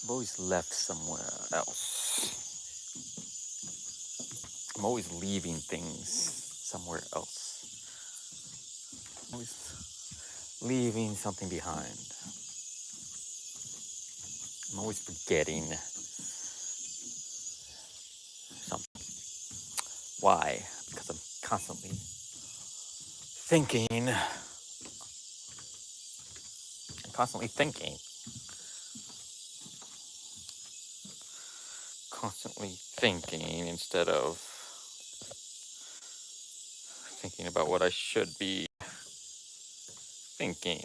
I'm always left somewhere else. I'm always leaving things somewhere else. I'm always leaving something behind. I'm always forgetting something. Why? Because I'm constantly thinking, constantly thinking, constantly thinking instead of thinking about what I should be thinking.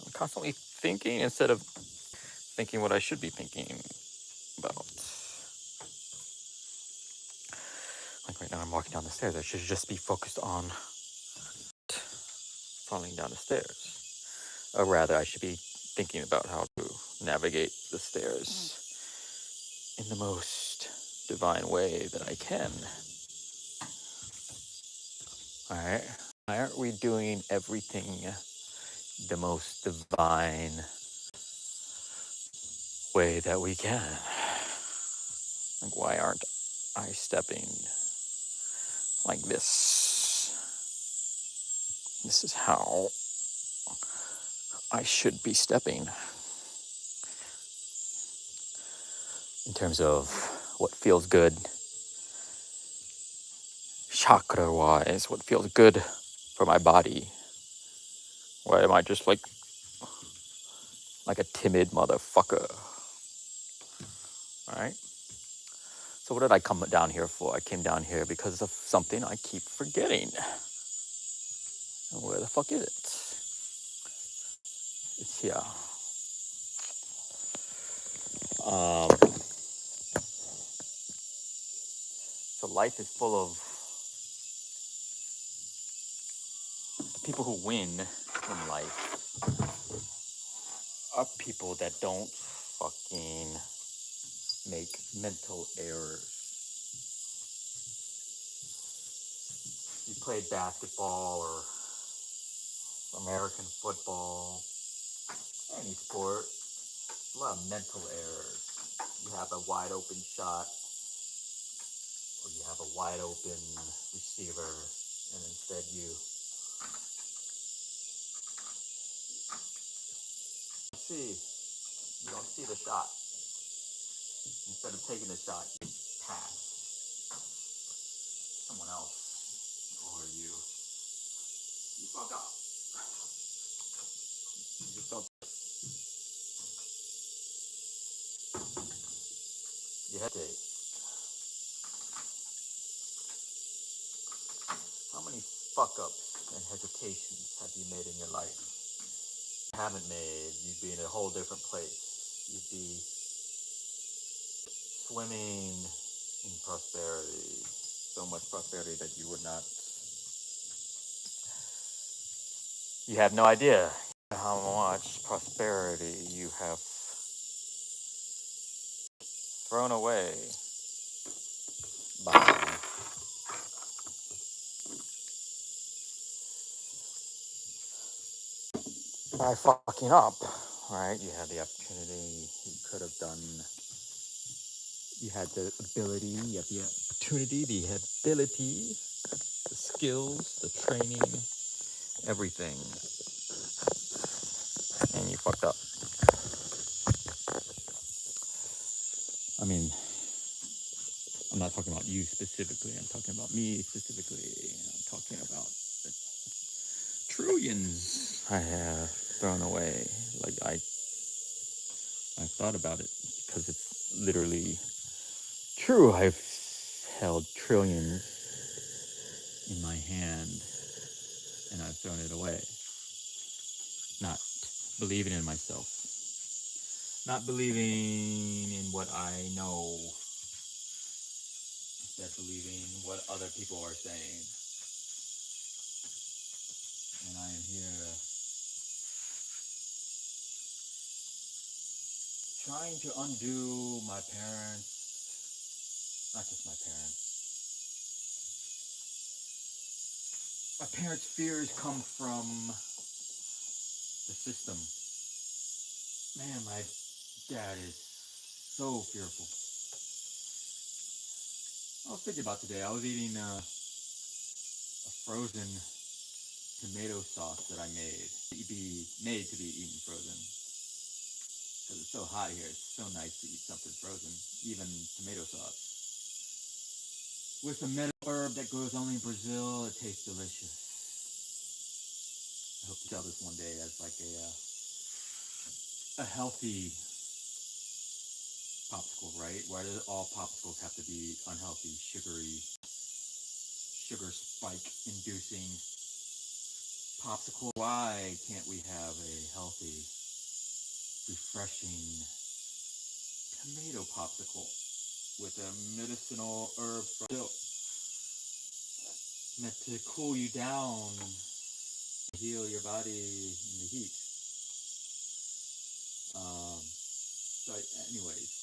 I'm constantly thinking instead of thinking what I should be thinking about. Like right now, I'm walking down the stairs. I should just be focused on falling down the stairs. Or rather, I should be thinking about how to navigate the stairs in the most divine way that I can. Alright? Why aren't we doing everything the most divine way that we can? Like, why aren't I stepping like this? This is how I should be stepping in terms of what feels good, chakra wise, what feels good for my body. Why am I just like a timid motherfucker? All right. So what did I come down here for? I came down here because of something I keep forgetting. And where the fuck is it? It's here. Um, so life is full of people who win in life are people that don't fucking make mental errors. You played basketball or American football, any sport, a lot of mental errors. You have a wide open shot, or you have a wide open receiver, and instead you don't see the shot. Instead of taking the shot, you pass someone else, or you fuck up. You just don't. You hesitate. How many fuck ups and hesitations have you made in your life? Haven't made, you'd be in a whole different place. You'd be swimming in prosperity, so much prosperity that you would not. You have no idea how much prosperity you have thrown away by fucking up. Right? You had the opportunity. You could have done. You had the ability. You had the opportunity. The ability. The skills. The training. Everything. And you fucked up. I mean, I'm not talking about you specifically. I'm talking about me specifically. I'm talking about the trillions I have thrown away. Like I thought about it because it's literally true. I've held trillions in my hand and I've thrown it away. Not believing in myself. Not believing in what I know. Instead believing what other people are saying. And I am here trying to undo my parents, not just my parents. My parents' fears come from the system. Man, my dad is So fearful. I was thinking about today. I was eating a frozen tomato sauce that I made. Be made to be eaten frozen because it's so hot here. It's so nice to eat something frozen, even tomato sauce with a metal herb that grows only in Brazil. It tastes delicious. I hope to sell this one day as like a healthy popsicle, right? Why do all popsicles have to be unhealthy, sugary, sugar spike inducing popsicle? Why can't we have a healthy, refreshing tomato popsicle with a medicinal herb from Brazil meant to cool you down, heal your body in the heat? So, anyways,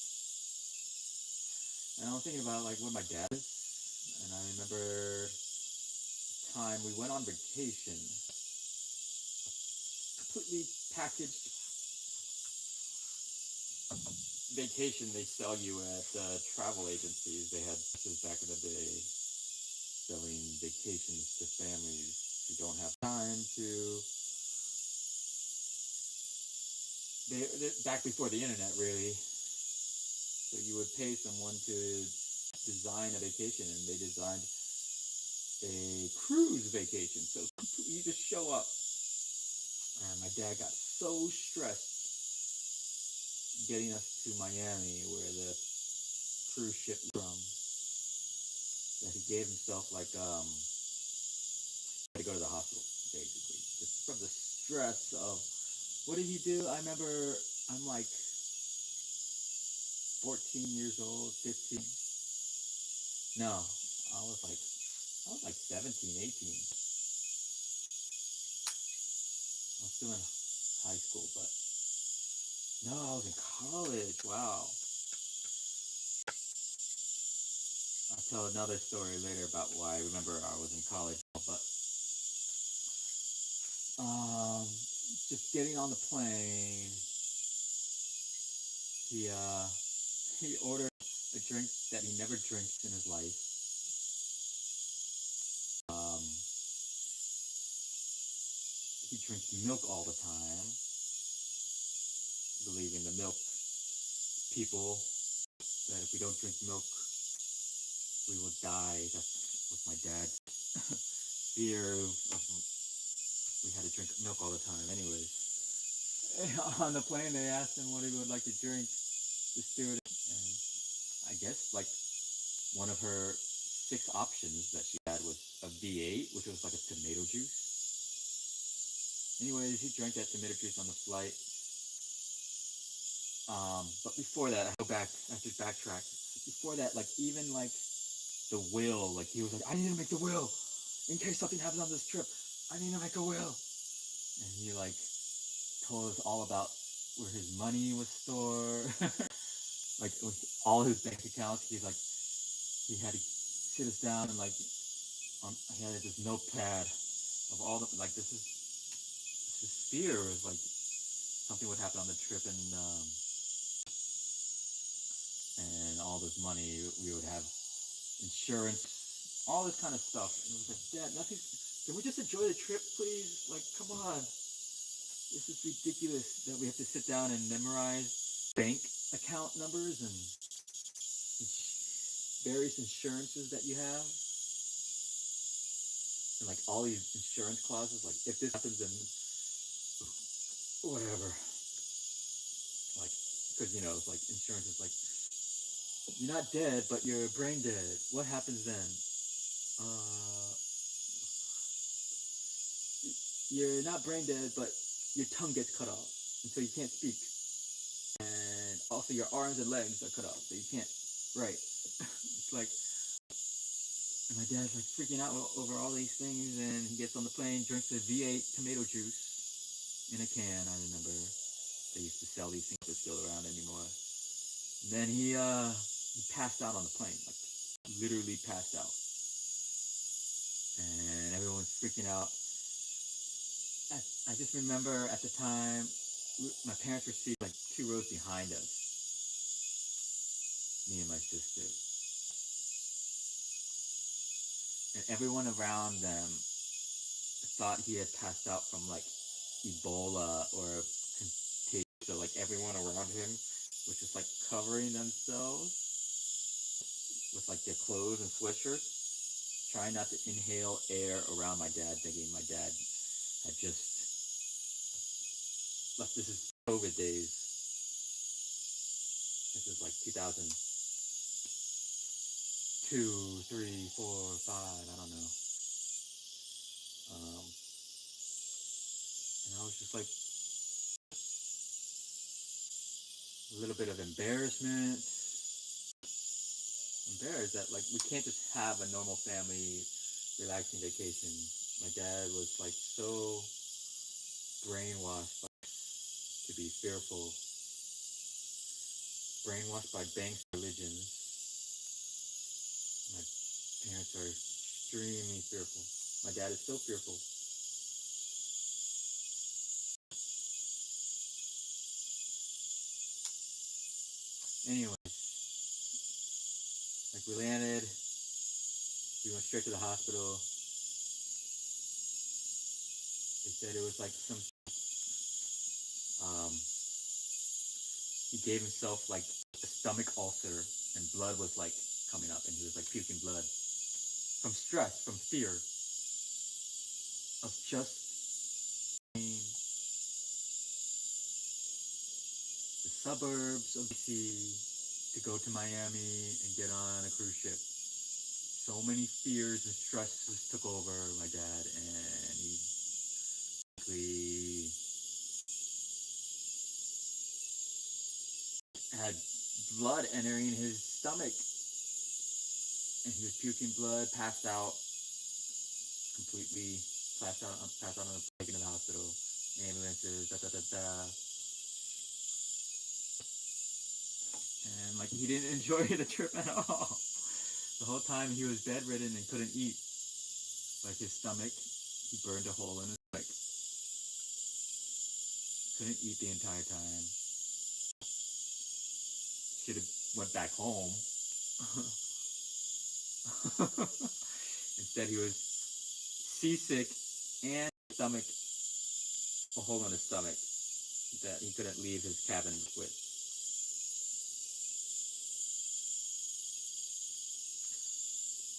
and I was thinking about like what my dad is, and I remember time we went on vacation, completely packaged vacation they sell you at travel agencies. They had buses back in the day selling vacations to families who don't have time to. Back before the internet, really. So you would pay someone to design a vacation, and they designed a cruise vacation. So you just show up, and my dad got so stressed getting us to Miami, where the cruise ship was from, that he gave himself like to go to the hospital, basically, just from the stress of what did he do? I remember I'm like 14 years old, 15. No, I was like 17, 18. I was still in high school, but no, I was in college. Wow. I'll tell another story later about why I remember I was in college, but um, just getting on the plane, he ordered a drink that he never drinks in his life. He drinks milk all the time, believing the milk people that if we don't drink milk, we will die. That was my dad's fear of we had to drink milk all the time. Anyways, on the plane they asked him what he would like to drink, the stewardess, and I guess like one of her 6 options that she had was a V8, which was like a tomato juice. Anyways, he drank that tomato juice on the flight. But before that, I go back, I have to backtrack. Before that, like even like the will, like he was like, I need to make the will in case something happens on this trip. I need to make a will. And he like told us all about where his money was stored, like all his bank accounts. He's like, he had to sit us down and like, he had this notepad of all the like. This is his fear of like something would happen on the trip, and all this money we would have insurance, all this kind of stuff. And it was like, Dad, nothing. Can we just enjoy the trip, please? Like, come on. This is ridiculous that we have to sit down and memorize bank account numbers and various insurances that you have. And like all these insurance clauses, like if this happens, then whatever. Like, because it's like insurance is like, you're not dead, but you're brain dead. What happens then? You're not brain dead, but your tongue gets cut off, and so you can't speak. And also your arms and legs are cut off, so you can't write. It's like, and my dad's like freaking out over all these things, and he gets on the plane, drinks the V8 tomato juice in a can. I remember they used to sell these things, they're still around anymore. And then he passed out on the plane, like literally passed out, and everyone's freaking out. I just remember at the time, my parents were seated like 2 rows behind us. me and my sister. And everyone around them thought he had passed out from like Ebola or contagion. So like everyone around him was just like covering themselves with like their clothes and sweatshirts, trying not to inhale air around my dad, thinking my dad had just left. This is COVID days. This is like 2002, 3, 4, 5. I don't know. And I was just like a little bit of embarrassment. Embarrassed that like we can't just have a normal family relaxing vacation. My dad was like so brainwashed to be fearful, brainwashed by Banks religions. My parents are extremely fearful. My dad is so fearful. Anyway, like we landed, we went straight to the hospital. They said it was like some he gave himself like a stomach ulcer and blood was like coming up and he was like puking blood from stress, from fear of just the suburbs of DC to go to Miami and get on a cruise ship. So many fears and stresses took over my dad and he basically had blood entering his stomach and he was puking blood, passed out, completely passed out on the taken to the hospital, ambulances, da da da da. And like he didn't enjoy the trip at all. The whole time he was bedridden and couldn't eat. Like his stomach, he burned a hole in his stomach. Couldn't eat the entire time. Should have went back home. Instead he was seasick and stomach, a hole in his stomach that he couldn't leave his cabin with.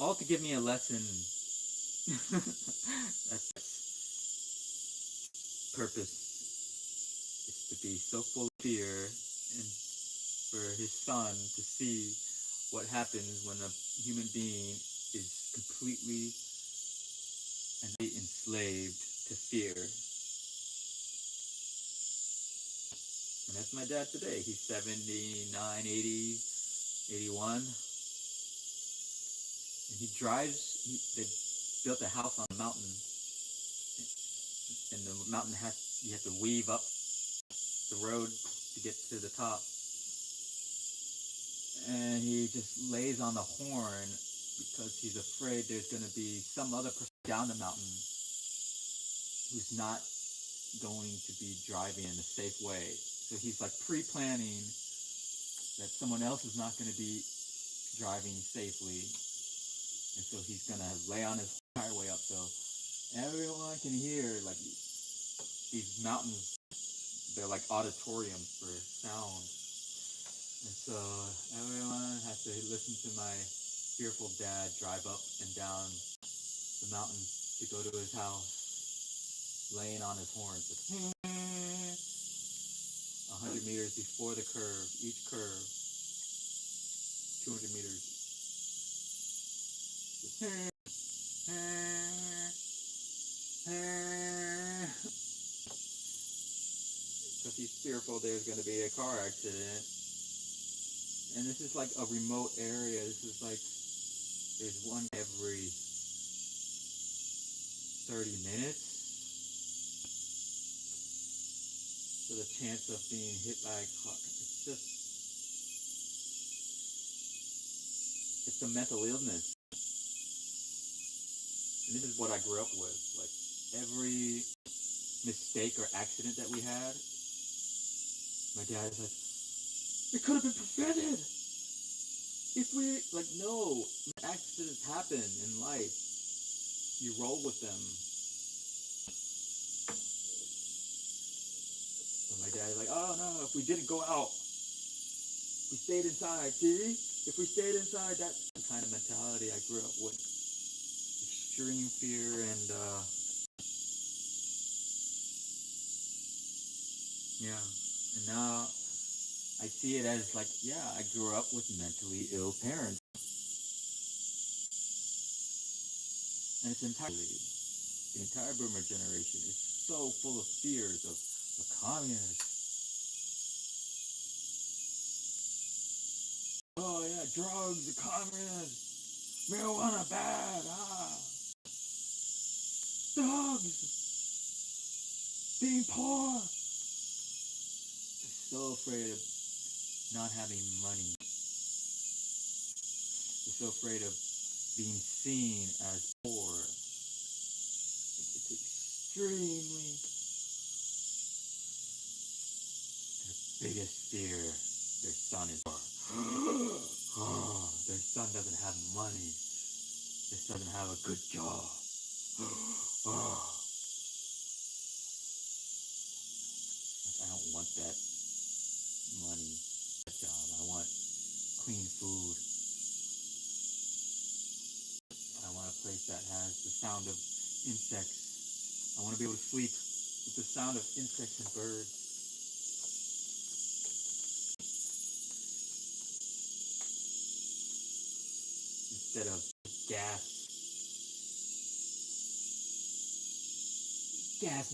All to give me a lesson. That's purpose is to be so full of fear and for his son to see what happens when a human being is completely and enslaved to fear. And that's my dad today. He's 79, 80, 81. And he drives, they built a house on a mountain. And the mountain you have to weave up the road to get to the top. And he just lays on the horn because he's afraid there's going to be some other person down the mountain who's not going to be driving in a safe way. So he's like pre-planning that someone else is not going to be driving safely. And so he's going to lay on his highway up so everyone can hear, like these mountains, they're like auditoriums for sound. And so everyone has to listen to my fearful dad drive up and down the mountain to go to his house, laying on his horns with 100 meters before the curve, each curve, 200 meters. Because he's fearful there's going to be a car accident. And this is like a remote area. This is like, there's one every 30 minutes. So the chance of being hit by a car, it's a mental illness. And this is what I grew up with. Like every mistake or accident that we had, my dad's like, it could have been prevented. If we like, no, accidents happen in life. You roll with them. And my dad's like, oh no, if we didn't go out, we stayed inside. See, if we stayed inside, that's the kind of mentality I grew up with. Extreme fear and yeah. And now I see it as like, yeah, I grew up with mentally ill parents, and it's entirely the entire boomer generation is so full of fears of the communists. Oh yeah, drugs, the communists, marijuana bad, dogs, being poor. They're so afraid of not having money. They're so afraid of being seen as poor. It's extremely their biggest fear. Their son is poor. Oh, their son doesn't have money. Their son doesn't have a good job. Oh, I don't want that money, that job. I want clean food. I want a place that has the sound of insects. I want to be able to sleep with the sound of insects and birds instead of gas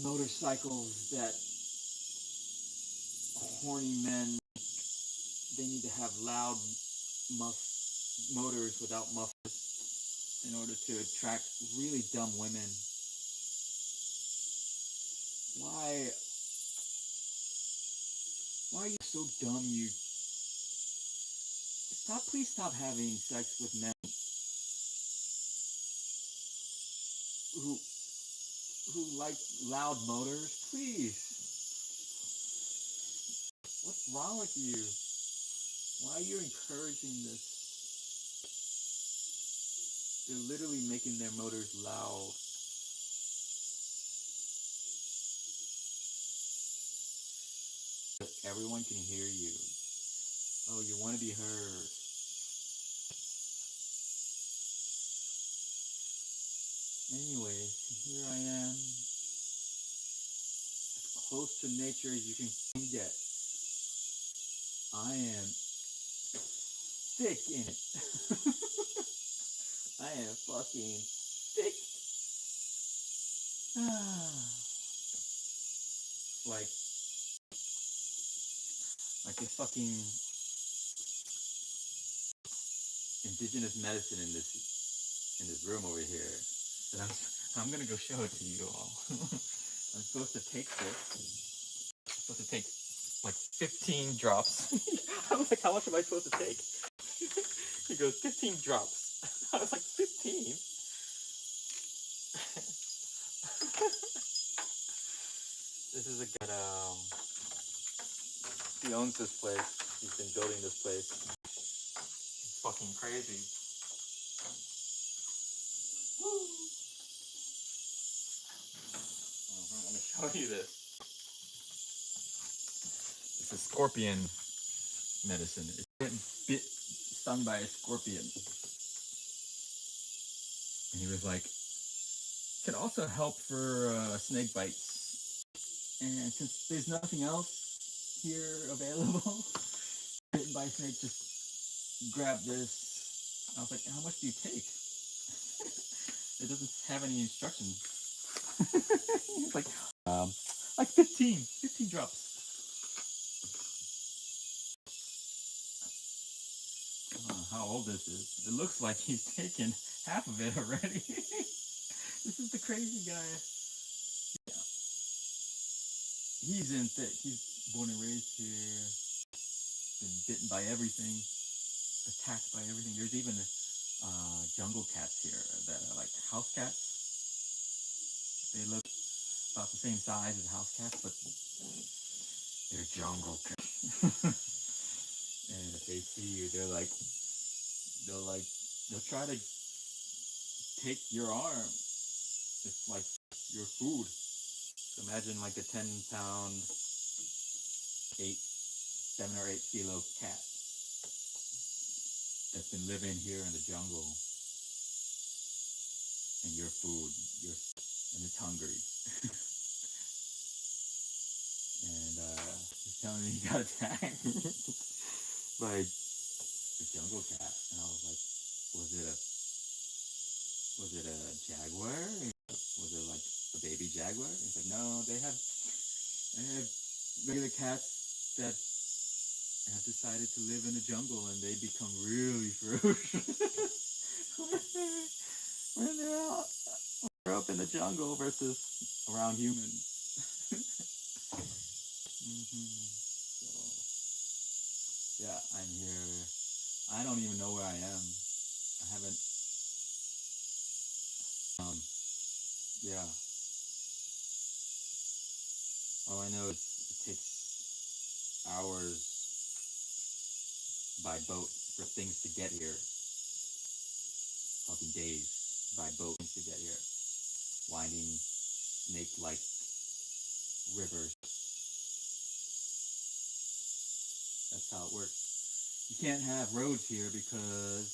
motorcycles that horny men, they need to have loud motors without mufflers in order to attract really dumb women. Why are you so dumb? Please stop having sex with men who like loud motors. Please. What's wrong with you? Why are you encouraging this? They're literally making their motors loud. Everyone can hear you. Oh, you want to be heard. Anyways, here I am, as close to nature as you can get. I am thick in it. I am fucking thick. like this fucking indigenous medicine in this room over here. And I'm gonna go show it to you all. I'm supposed to take this. I'm supposed to take like 15 drops. I was like, how much am I supposed to take? He goes, 15 drops. I was like, 15? This is a guy that, he owns this place. He's been building this place. It's fucking crazy. Woo. I'm gonna show you this. It's a scorpion medicine. It's been stung by a scorpion. And he was like, can also help for snake bites. And since there's nothing else here available, bitten by a snake, just grab this. I was like, how much do you take? It doesn't have any instructions. He's like 15 drops. I don't know how old this is. It looks like he's taken half of it already. This is the crazy guy. Yeah. He's in thick. He's born and raised here. Been bitten by everything. Attacked by everything. There's even jungle cats here that are like house cats. They look about the same size as house cats, but they're jungle cats. And if they see you, they're like, they'll try to take your arm. It's like your food. So imagine like a 10 pound, 7 or 8 kilo cat that's been living here in the jungle, and your food, and it's hungry. And he's telling me he got attacked by a jungle cat, and I was like, was it a jaguar? Was it like a baby jaguar? He's like, no, they have regular cats that have decided to live in the jungle, and they become really ferocious when they're up in the jungle versus around humans. So yeah, I'm here. I don't even know where I am. I haven't. Yeah. All I know is it takes hours by boat for things to get here. Talking days by boat to get here. Winding snake-like rivers. That's how it works. You can't have roads here because,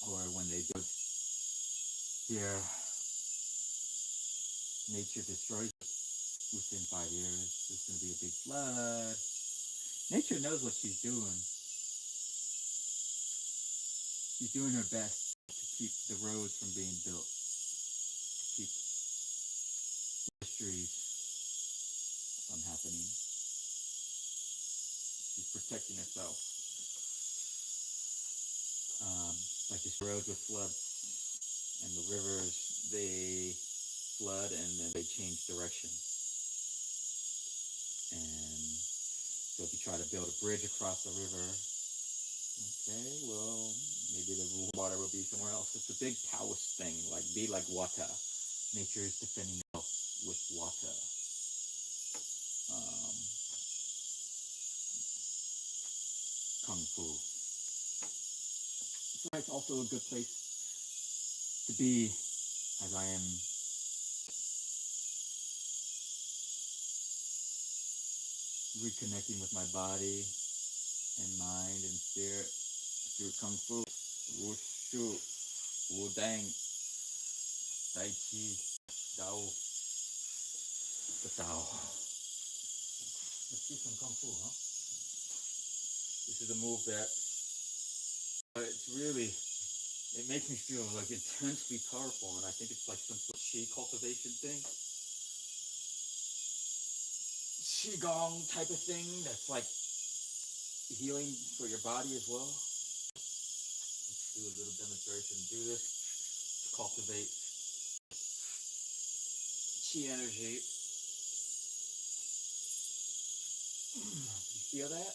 or when they do it here, nature destroys it. Within 5 years, there's going to be a big flood. Nature knows what she's doing. She's doing her best to keep the roads from being built, keep industries from happening. She's protecting herself. Like the roads with floods, and the rivers, they flood and then they change direction. And so if you try to build a bridge across the river, okay, well, maybe the water will be somewhere else. It's a big Taoist thing, like be like water. Nature is defending itself with water. Kung Fu. So it's also a good place to be, as I am reconnecting with my body and mind and spirit through Kung Fu, Wushu, Wudang, Tai Chi, Dao, the Tao. Let's see some Kung Fu, huh? This is a move that it's really, it makes me feel like intensely powerful, and I think it's like some sort of Qi cultivation thing. Qigong type of thing that's like healing for your body as well. Let's do a little demonstration. Do this to cultivate Qi energy. You feel that?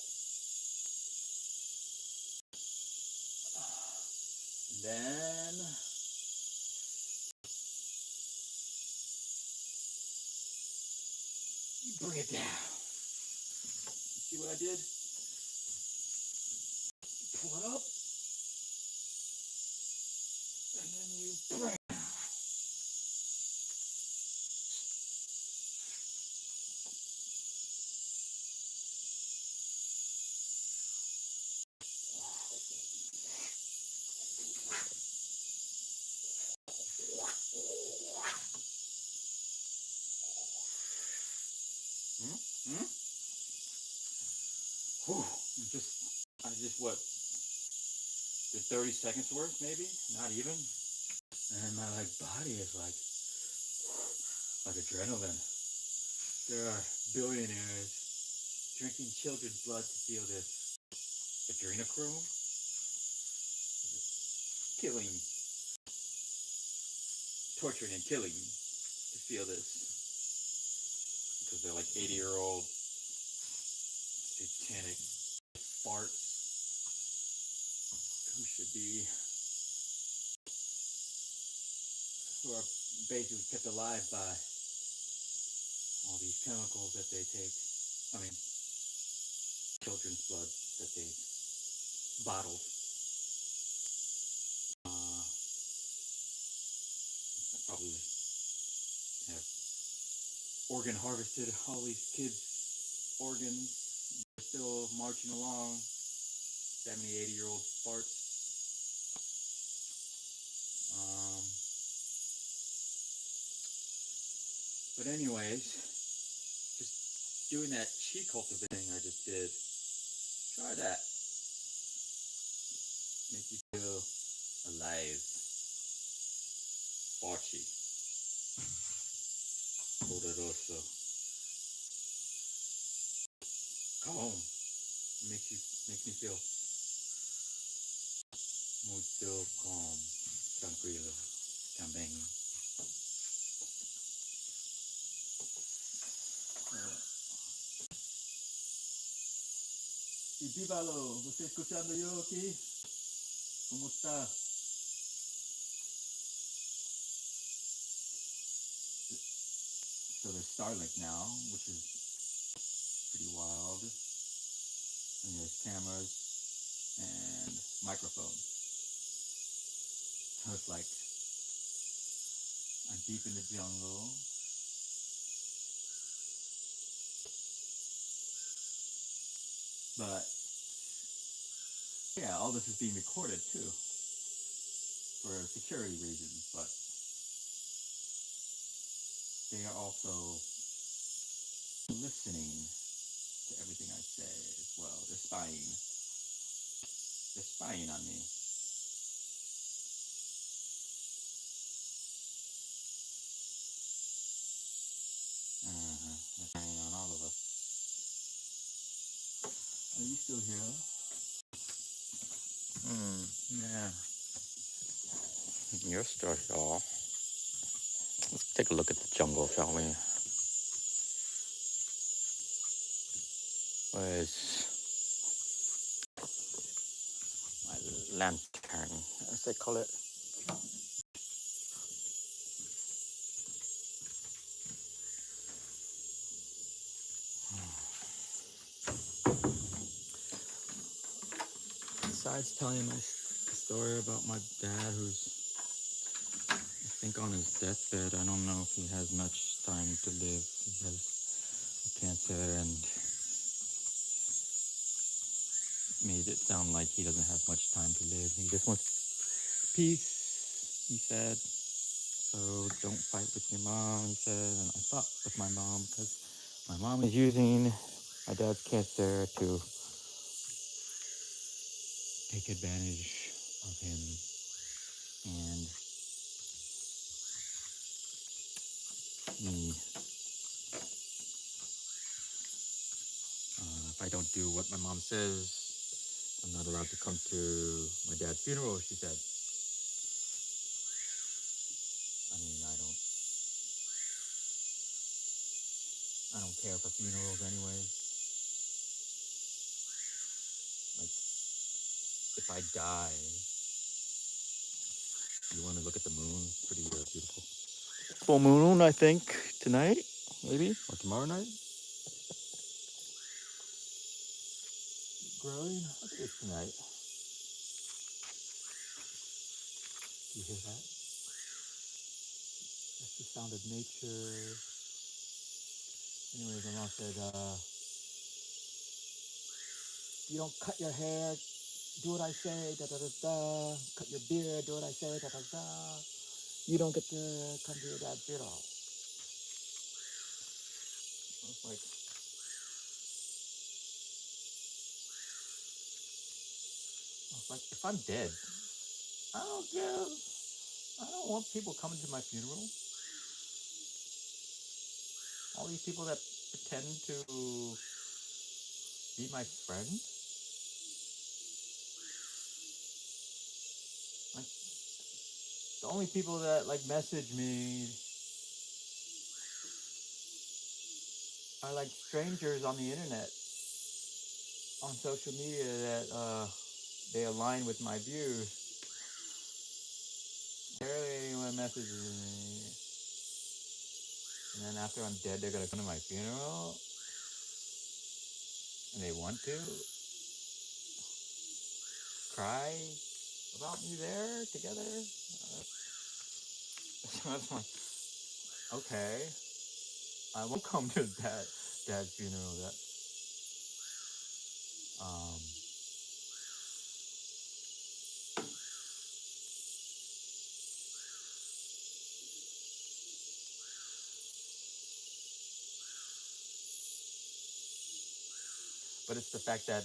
And then you bring it down. You see what I did? Pull it up, and then you bring it down. Whew. I just what? Did 30 seconds worth, maybe? Not even. And my body is like adrenaline. There are billionaires drinking children's blood to feel this adrenochrome, killing, torturing and killing to feel this, because they're like 80-year-old satanic farts who are basically kept alive by all these chemicals that they take. I mean, children's blood that they bottled. Probably have organ harvested all these kids' organs. They're still marching along. 70, 80-year-old farts. But anyways, just doing that chi cultivating I just did. Try that. Make you feel alive. Farchi. Poderoso. Calm. Makes me feel muito calm. Tranquilo. Também. Y Bívalo, ¿você escuchando yo aquí? ¿Cómo está? So there's Starlink now, which is pretty wild. And there's cameras and microphones. So it's like I'm deep in the jungle. But yeah, all this is being recorded too for security reasons, but they are also listening to everything I say as well. They're spying. They're spying on me. They're spying on all of us. Are you still here? Yeah. You're still here. Let's take a look at the jungle, shall we? Where's my lantern, as they call it? Besides telling my story about my dad, who's, I think, on his deathbed, I don't know if he has much time to live. He has cancer and made it sound like he doesn't have much time to live. He just wants peace, he said. So don't fight with your mom, he said. And I fought with my mom because my mom is using my dad's cancer to take advantage of him. And me, if I don't do what my mom says, I'm not allowed to come to my dad's funeral, she said. I mean, I don't care for funerals anyways. Like, if I die, you want to look at the moon? It's pretty beautiful. Full moon, I think, tonight, maybe, or tomorrow night. Growing, I think it's tonight. Do you hear that? That's the sound of nature. Anyways, my mom said, you don't cut your hair, do what I say, da da da da. Cut your beard, do what I say, da da da. You don't get to come to your dad's funeral. I was like, if I'm dead, I don't give. I don't want people coming to my funeral. All these people that pretend to be my friend. Like, the only people that like message me are like strangers on the internet, on social media that they align with my views. Barely anyone messages me. And then after I'm dead, they're gonna come to my funeral, and they want to. cry about me there together. That's like, okay, I won't come to dad's funeral. That um, but it's the fact that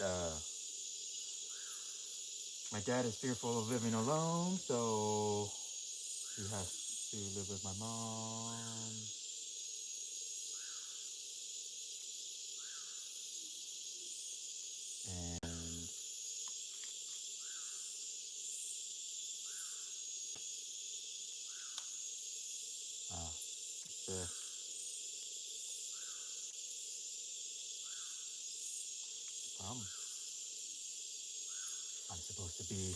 my dad is fearful of living alone, so he has to live with my mom. And the problem, I'm supposed to be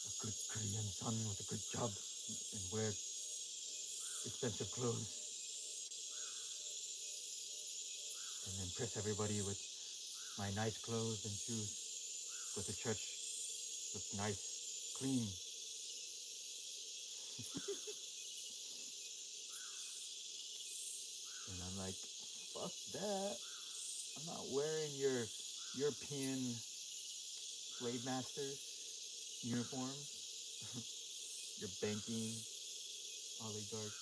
a good Korean son with a good job and wear expensive clothes and impress everybody with my nice clothes and shoes. Go to church, look nice, clean. And I'm like, fuck that. I'm not wearing your European slave masters uniform, your banking oligarch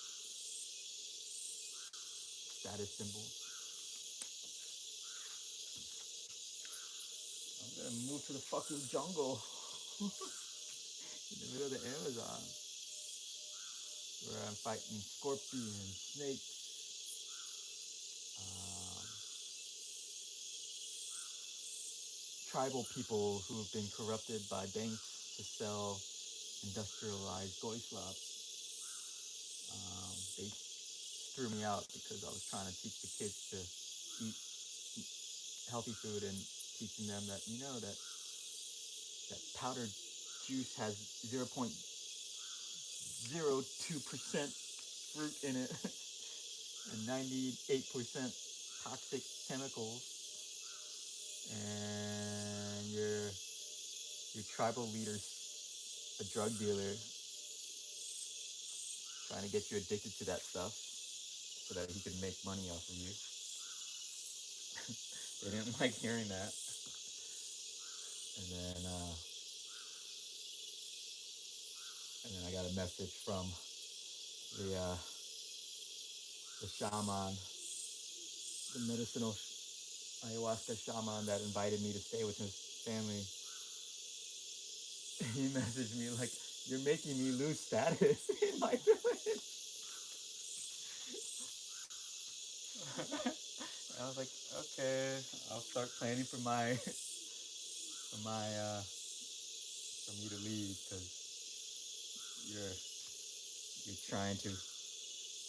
status symbols. I'm gonna move to the fucking jungle in the middle of the Amazon where I'm fighting scorpions, snakes, um, tribal people who have been corrupted by banks to sell industrialized goislop. They threw me out because I was trying to teach the kids to eat healthy food and teaching them that that powdered juice has 0.02% fruit in it and 98% toxic chemicals, and your tribal leader's a drug dealer trying to get you addicted to that stuff so that he can make money off of you. They didn't like hearing that. And then I got a message from the shaman, the medicinal ayahuasca shaman that invited me to stay with his family. He messaged me like, "You're making me lose status in my village." I was like, "Okay, I'll start planning for for me to leave because you're trying to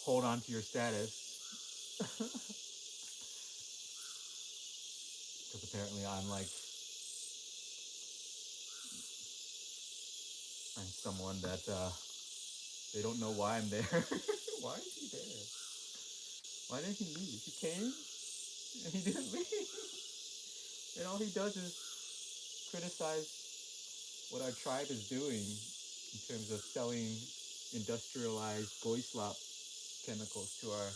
hold on to your status." Because apparently I'm someone that they don't know why I'm there. Why is he there? Why didn't he leave? He came and he didn't leave. And all he does is criticize what our tribe is doing in terms of selling industrialized goislop chemicals to our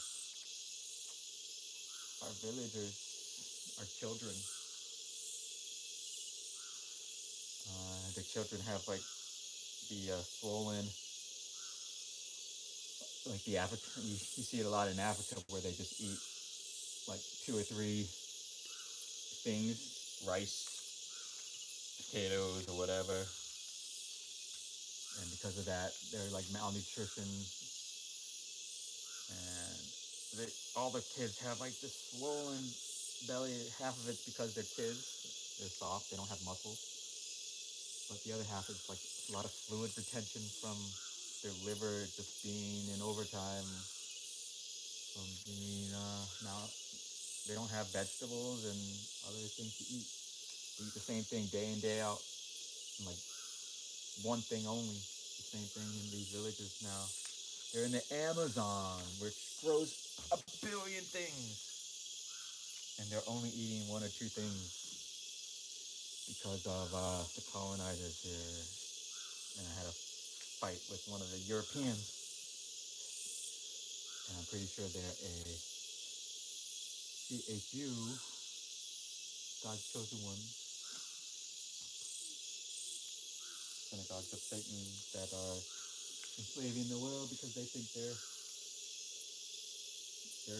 villagers, our children. The children have like the swollen, like the African. You see it a lot in Africa where they just eat like two or three things, rice, potatoes, or whatever, and because of that, they're like malnutrition, and all the kids have like this swollen belly. Half of it's because they're kids; they're soft, they don't have muscles, but the other half is like a lot of fluid retention from their liver just being in overtime from being now they don't have vegetables and other things to eat. They eat the same thing day in day out, and like one thing only. The same thing in these villages now. They're in the Amazon, which grows a billion things, and they're only eating one or two things. because of the colonizers here, and I had a fight with one of the Europeans, and I'm pretty sure they're a CHU, God's chosen one, synagogues of Satan that are enslaving the world because they think their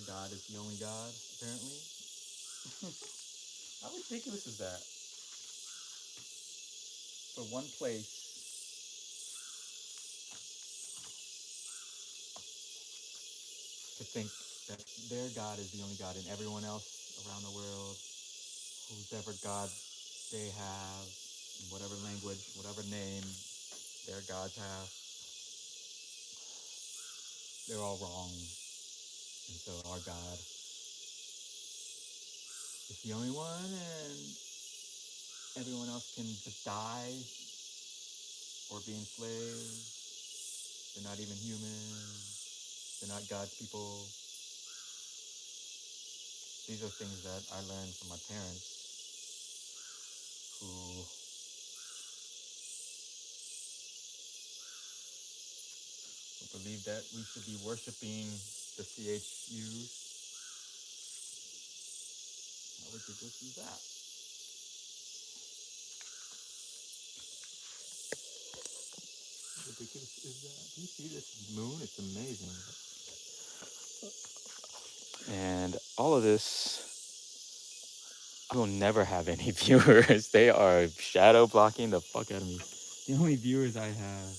God is the only God, apparently. How ridiculous is that? For one place to think that their God is the only God and everyone else around the world, whoever God they have, whatever language, whatever name their gods have, they're all wrong. And so our God is the only one, and everyone else can just die or be enslaved. They're not even human. They're not God's people. These are things that I learned from my parents, who believe that we should be worshiping the CHUs. How ridiculous is that? How ridiculous is that? Do you see this moon? It's amazing. And all of this, I will never have any viewers. They are shadow blocking the fuck out of me. The only viewers I have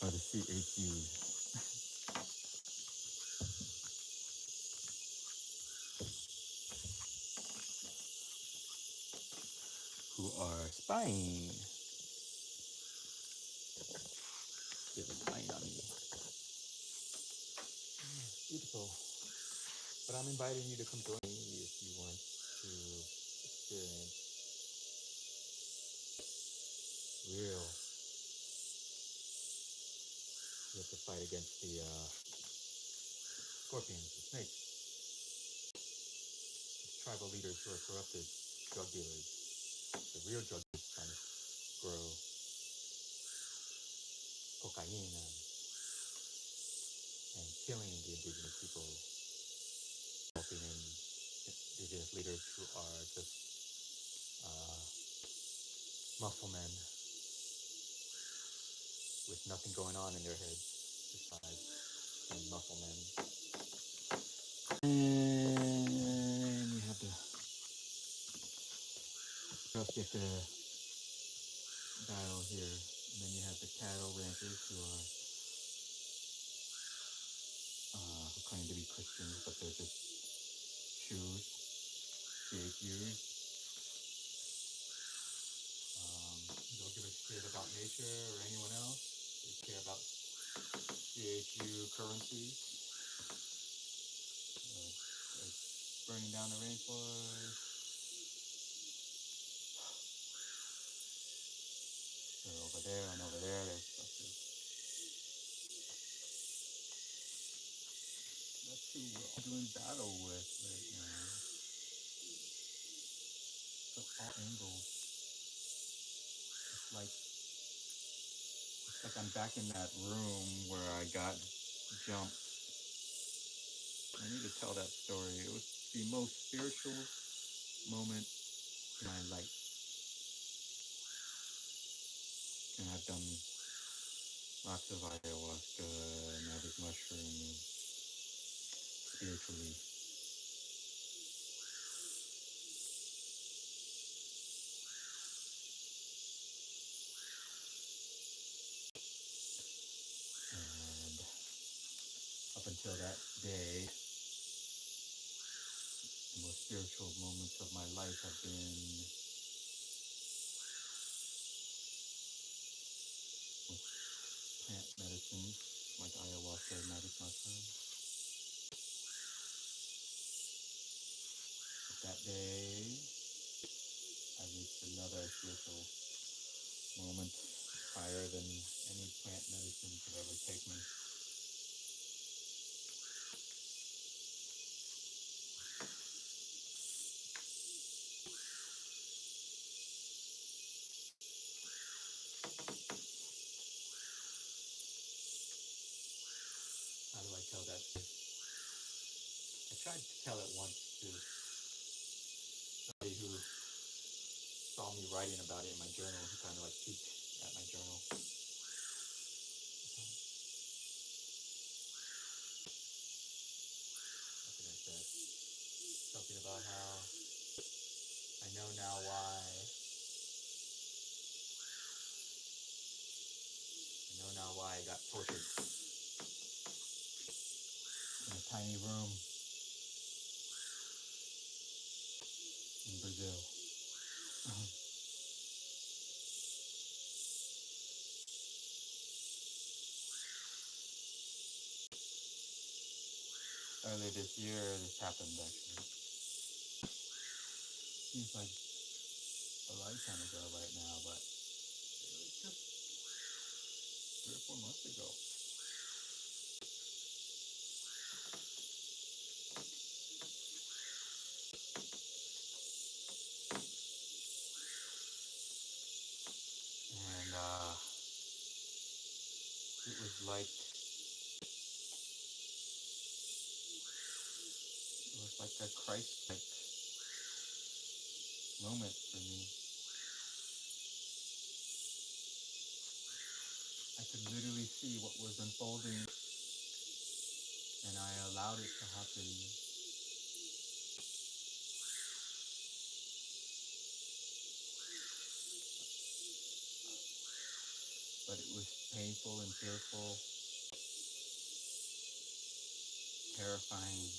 are the CHUs, who are spying. They're spying on me. Beautiful. But I'm inviting you to come join me if you want to experience real. You have to fight against the scorpions, the snakes, the tribal leaders who are corrupted, drug dealers, the real drug dealers trying to grow cocaine and killing the indigenous people, helping in indigenous leaders who are just muscle men with nothing going on in their heads besides being muscle men. And you have the girls get the battle here, and then you have the cattle ranchers who claim to be Christians, but they're just shoes, CHUs. Don't give a shit about nature or anyone else. They care about CHU currencies. It's burning down the rainforest. They're over there and over there. There's stuff that's who we're all doing battle with right now. From all angles. It's like I'm back in that room where I got jumped. I need to tell that story. It was the most spiritual moment in my life. And I've done lots of ayahuasca, magic mushrooms, spiritually. And up until that day, the most spiritual moments of my life have been with plant medicines like ayahuasca and magic mushrooms. But that day, I reached another spiritual moment higher than any plant medicine could ever take me. who saw me writing about it in my journal, who kind of like peeked at my journal. What did I say? Something about how I know now why. I know now why I got tortured in a tiny room in Brazil. Earlier this year, this happened actually. Seems like a lifetime ago right now, but it was just 3 or 4 months ago. And it was like a Christ-like moment for me. I could literally see what was unfolding, and I allowed it to happen. But it was painful and fearful, terrifying.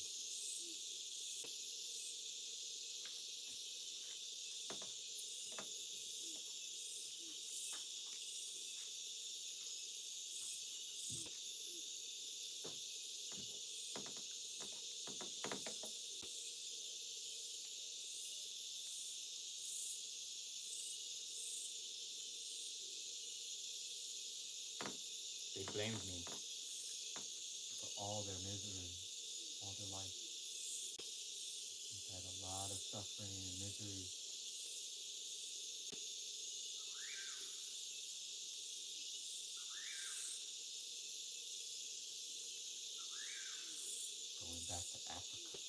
They blamed me for all their misery, all their life. They've had a lot of suffering and misery. Going back to Africa.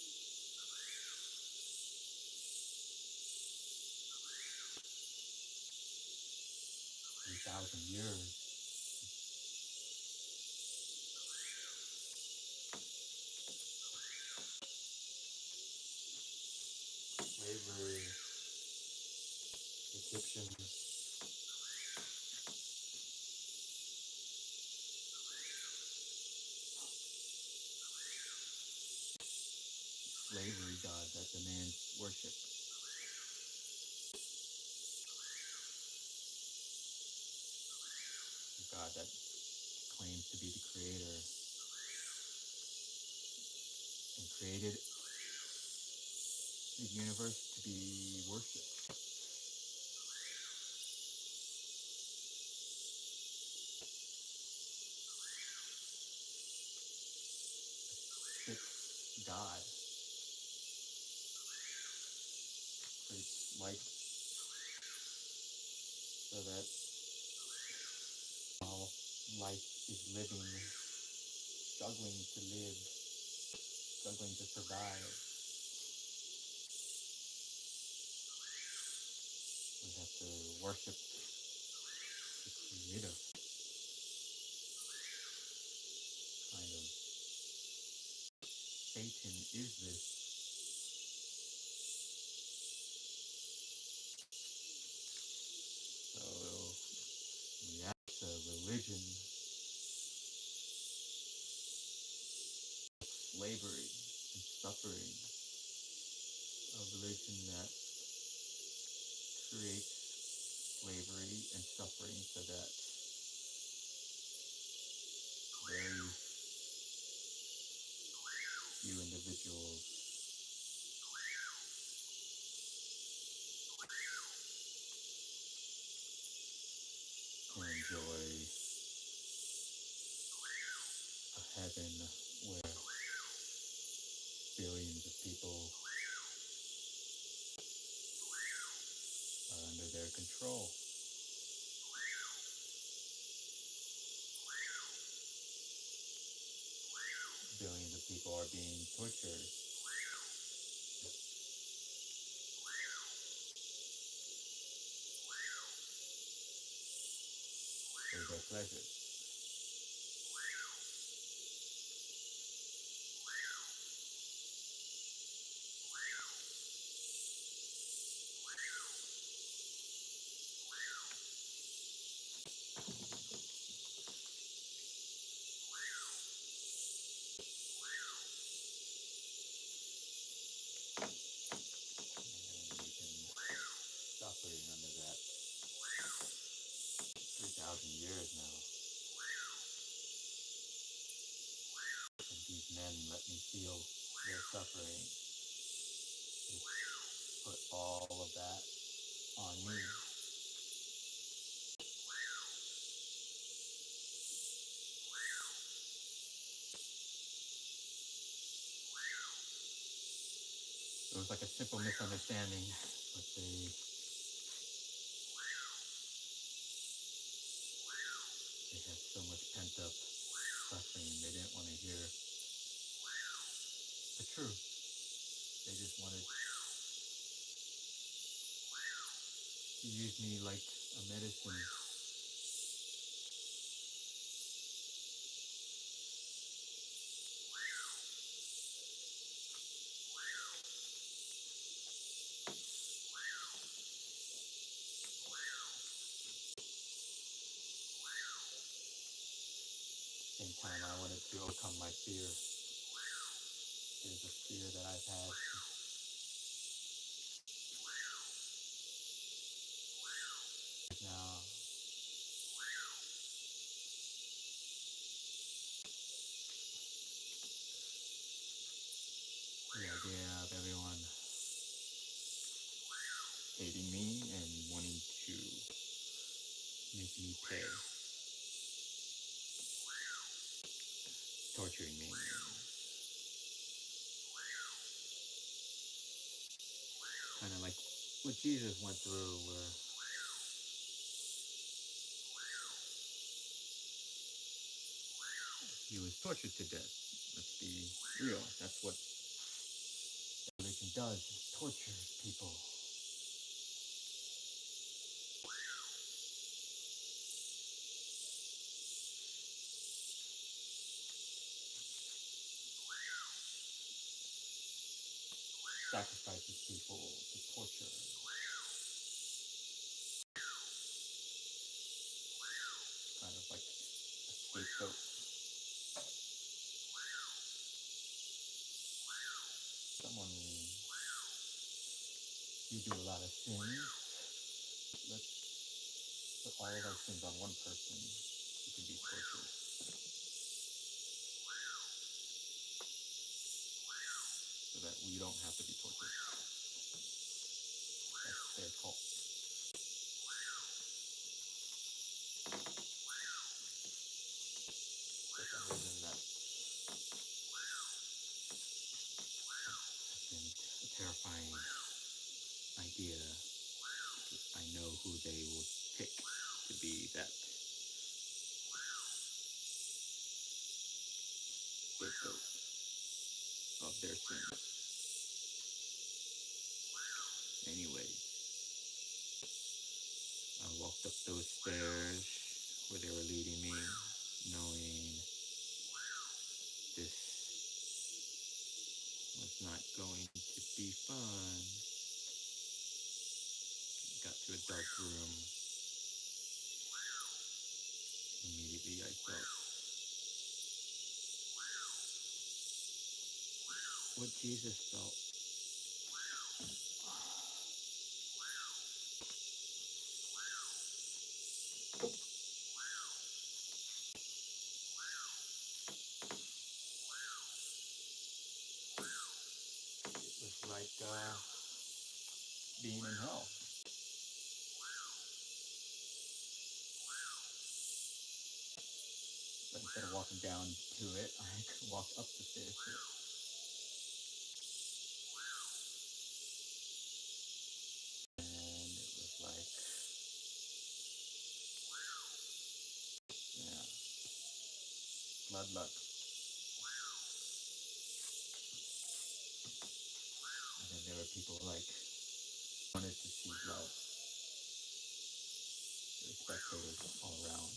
3,000 years. Slavery, Egyptians, slavery god that demands worship. A god that claims to be the creator and created the universe to be worshipped. Sixth god creates life so that all life is living, struggling to live, struggling to survive. We have to worship the creator. Kind of Satan is this. So yeah, it's a religion, slavery and suffering, a religion that creates slavery and suffering so that very few individuals can enjoy a heaven where billions of people are under their control. Billions of people are being tortured. pleasure. And we've been suffering under that 3,000 years now. And these men let me feel their suffering. They put all of that on me. It was like a simple misunderstanding, but they had so much pent up suffering. They didn't want to hear the truth. They just wanted to use me like a medicine. Same time, I wanted to overcome my fear. There's a fear that I've had now. The idea of everyone hating me and wanting to make me pay, torturing me. Kind of like what Jesus went through, where he was tortured to death. Let's be real. That's what religion does, is tortures people. Sacrifices people to torture. Kind of like a scapegoat. Someone, you do a lot of sins. Let's put all of our sins on one person who can be tortured, so that we don't have to be tortured. That's their cult. For some reason, that has been a terrifying idea. I know who they will pick to be that scapegoat of their sins. Anyway, I walked up those stairs where they were leading me, knowing this was not going to be fun. Got to a dark room. Immediately I felt what Jesus felt. It was like being in hell. But instead of walking down to it, I walked up the stairs to it. And it was like, yeah, blood luck. And then there were people like, wanted to see blood. There were spectators all around.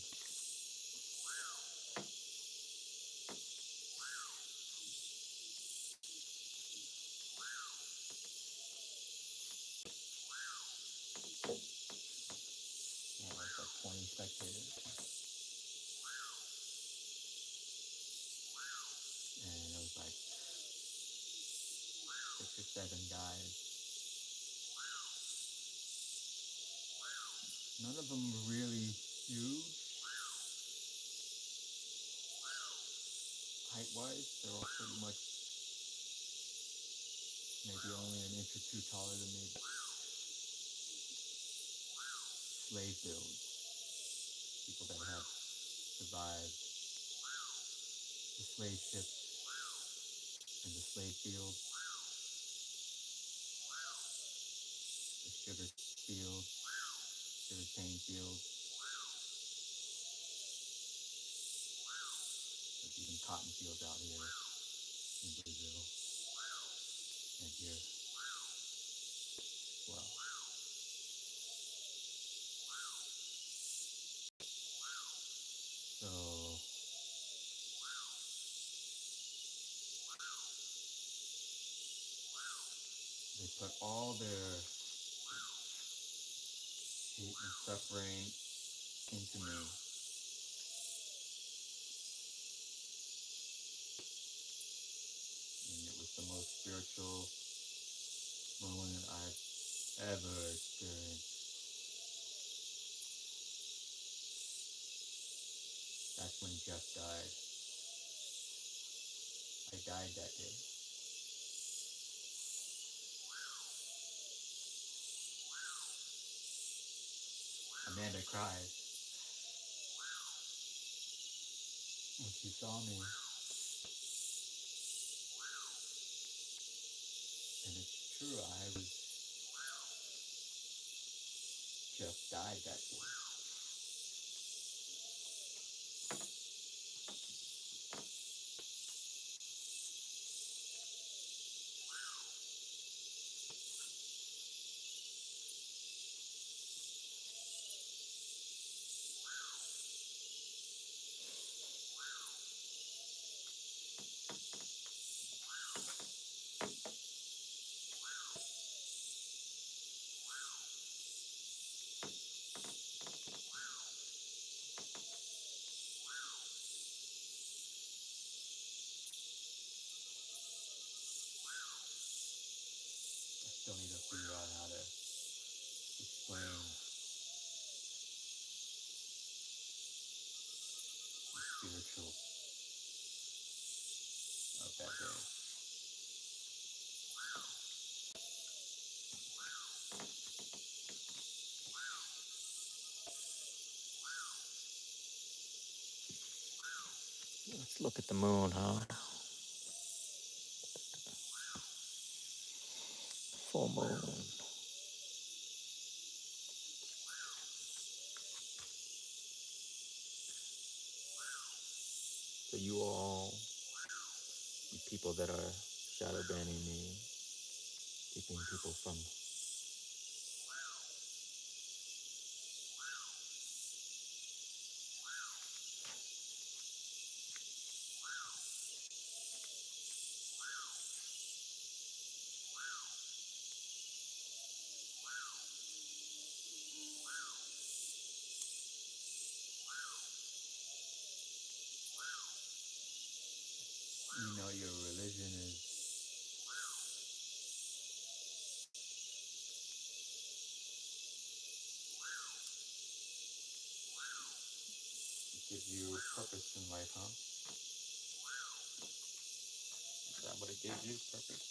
None of them were really huge height-wise. They're all pretty much maybe only an inch or two taller than me. But slave builds, people that have survived the slave ships and the slave fields, the sugar fields, sugarcane fields, there's even cotton fields out here in Brazil and here as well. So they put all their hate and suffering into me. And it was the most spiritual moment I've ever experienced. That's when Jeff died. I died that day. Amanda cried when she saw me. And it's true, Jeff died that day. I still need to figure out how to explain the spiritual of that day. Let's look at the moon, huh? Full moon. So you all, you people that are shadow banning me, keeping people from your religion is gives you purpose in life, huh? Is that what it gives you, purpose?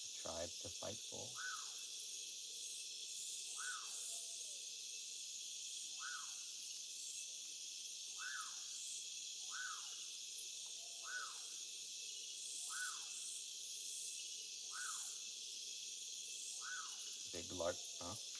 A tribe to fight for. Big lark, huh?